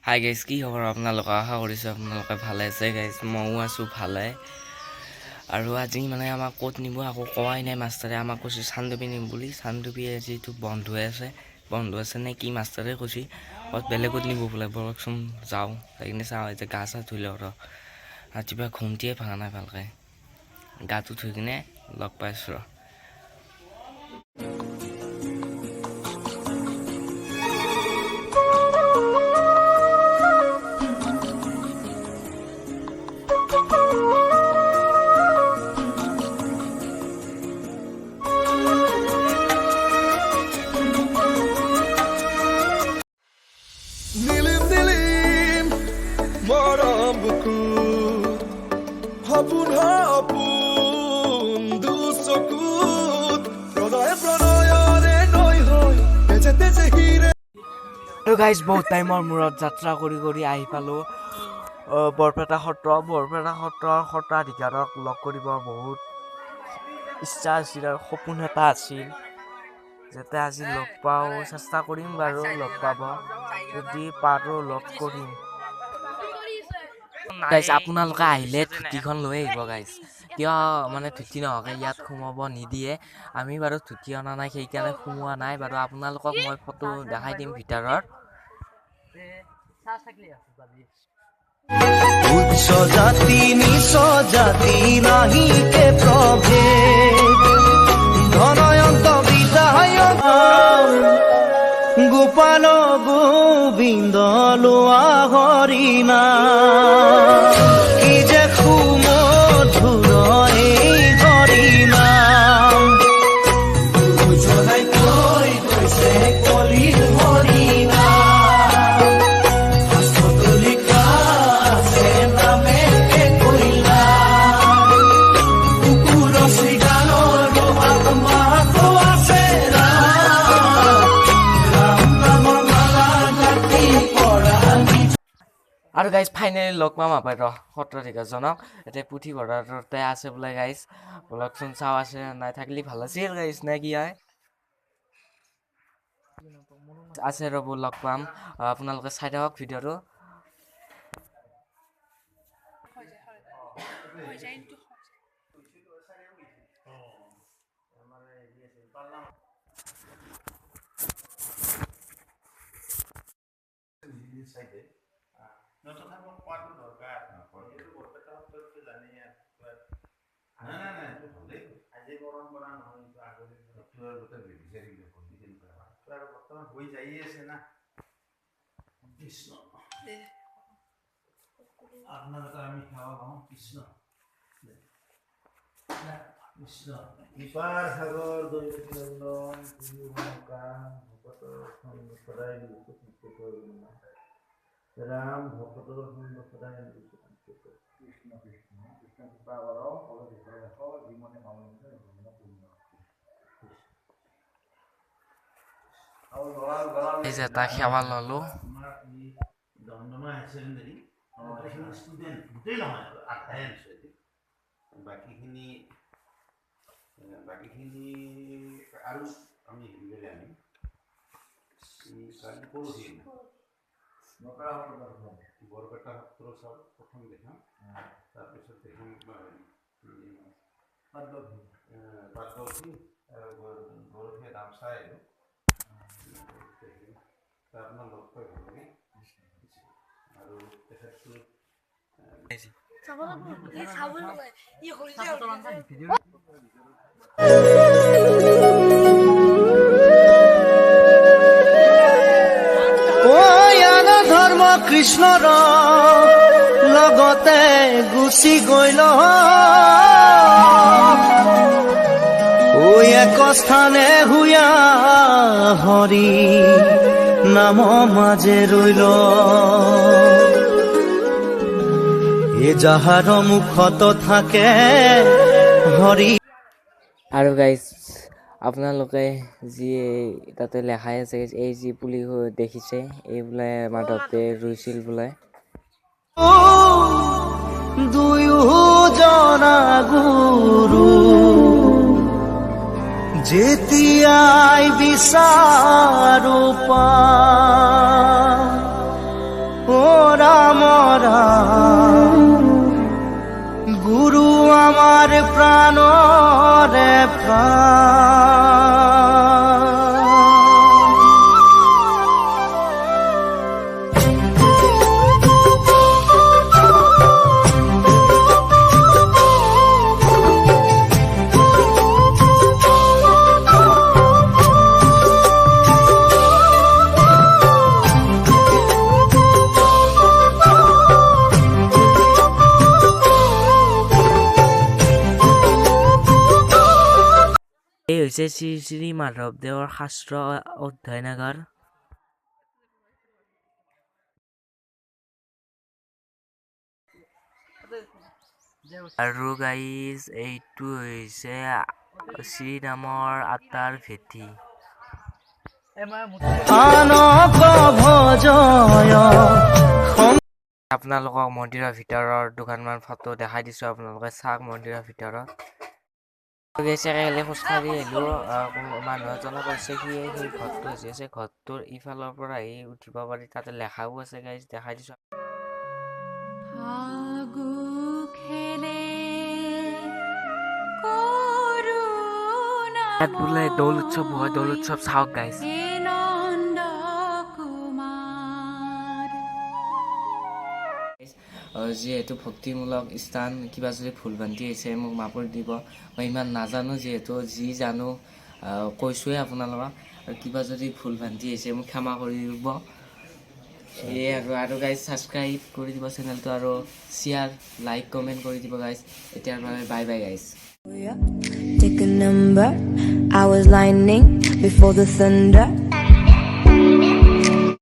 Hi guys, কি খবৰ আপোনালোকে? আশা কৰিছোঁ আপোনালোকে ভালে আছে গাইজ। ময়ো আছোঁ ভালে। আৰু আজি মানে আমাক ক'ত নিব আকৌ কোৱাই নাই মাষ্টাৰে। আমাক কৈছে চান্দুবি নিম বুলি। চান্দুবি যিটো বন্ধ আছে নে কি মাষ্টাৰে কৈছে ক'ত বেলেগত নিব বোলে। বৰকচোন যাওঁ, যাই কিনে চাওঁ যে গা চা ধুই লওঁ। ৰাতিপুৱা ঘুমটিয়ে ভাঙা নাই ভালকৈ। গাটো ধুই কিনে লগ পাইছোঁ ৰ। আৰু গাইজ বহুত টাইমৰ মূৰত যাত্ৰা কৰি আহি পালোঁ বৰপেটা সত্ৰৰ সত্ৰাধিকাৰক লগ কৰিব বহুত ইচ্ছা আছিল আৰু সপোন এটা আছিল, যাতে আজি লগ পাওঁ। চেষ্টা কৰিম বাৰু লগ পাব, যদি পাৰোঁ লগ কৰিম। গাইজ আপোনালোকে আহিলে ধুতিখন লৈ আহিব গাইজ, কিয় মানে ধুতি নহওঁকে ইয়াত সোমাব নিদিয়ে। আমি বাৰু ধুতি অনা নাই, সেইকাৰণে সোমোৱা নাই বাৰু। আপোনালোকক মই ফটো দেখাই দিম ভিতৰৰ। উচ্চ জাতি নিচ জাতি নাহিকে প্ৰভেদ, ধনয়ন্ত বিদায়ক গোপাল গোবিন্দ লোৱা হৰিণা, কি যে সুমধুৰ এই হৰিনাম, উজলাই কৈ গৈছে কলিৰ হৰিণা। আৰু গাইজ ফাইনেলি লগ পাম আপাই ৰ সত্ৰাধিকাৰজনক। এতিয়া পুথিভঁৰালতে আছে বোলে গাইজ। বলকচোন চাওঁ আছে নাই, থাকিলে ভাল আছিল গাইজ, নে কি হয়? আছে ৰ'ব, লগ পাম। আপোনালোকে চাই থাকক ভিডিঅ'টো। আপনাদের আমি খাওয়া পাবো কৃষ্ণ কৃষ্ণ কৃপার সাগর দৈবনন্দন সদায় রাম ভকত সদায় কৃষ্ণ কৃষ্ণ কৃষ্ণ কৃপা করো দেখো জীবনে এই যে এটা সেৱা ল'লোঁ। দমদমা হায়াৰ ছেকেণ্ডেৰী ষ্টুডেণ্ট গোটেই নহয় আধাই আনিছোঁ এতিয়া। বাকীখিনি আৰু আমি হেৰিলৈ আনিম। কালি পৰহি বৰপেটা সত্ৰ চাওঁ প্ৰথম দেখাম, তাৰপিছত দেখাম পাটবৰফি গৰখীয়া দাম চাই আহিলোঁ। আপোনাৰ লগ পাই ভাল লাগে আৰু তেখেতটো ধৰ্ম কৃষ্ণৰ লগতে গুচি গৈ এক স্থানে হুয়া হৰি নাম মাজে ৰৈল, এ যাহাৰ মুখত থাকে হৰি। আৰু গাইজ আপোনালোকে যি তাতে লেখাই আছে, এই যি পুলি দেখিছে এই বোলে মাধৱদেৱে ৰুইছিল বোলে। দুয়োজনা গুৰু যেতিয়াই বিচাৰ হৈছে শ্ৰী শ্ৰী মাধৱদেৱৰ শাস্ত্ৰ অধ্যয়নাগাৰ। আৰু গাইজ এইটো হৈছে শ্ৰীৰামৰ আটাৰ ভেটি। আনক ভজয় আপোনালোকক মন্দিৰৰ ভিতৰৰ দুখনমান ফটো দেখাই দিছোঁ, আপোনালোকে চাওক মন্দিৰৰ ভিতৰত। একেলগে খোজকাঢ়ি আহিলোঁ। মানুহ এজনে কৈছে কি সেই ঘৰটো হৈছে ঘৰটোৰ ইফালৰ পৰা আহি উঠিব পাৰি, তাতে লেখাও আছে গাইজ, দেখাই দিছোঁ। ইয়াত বোলে দৌল উৎসৱ হয়, দৌল উৎসৱ চাওক গাইজ। যিহেতু ভক্তিমূলক স্থান, কিবা যদি ভুল ভ্ৰান্তি হৈছে মোক মাফ কৰি দিব। মই ইমান নাজানো, যিহেতু যি জানো কৈছোঁৱে আপোনালোকক। আৰু কিবা যদি ভুল ভ্ৰান্তি হৈছে মোক ক্ষমা কৰি দিব। সেয়ে আৰু গাইজ ছাবস্ক্ৰাইব কৰি দিব চেনেলটো, আৰু শ্বেয়াৰ লাইক কমেণ্ট কৰি দিব গাইজ। এতিয়াৰ বাবে bye bye guys. Take a number. I was lightning before the thunder.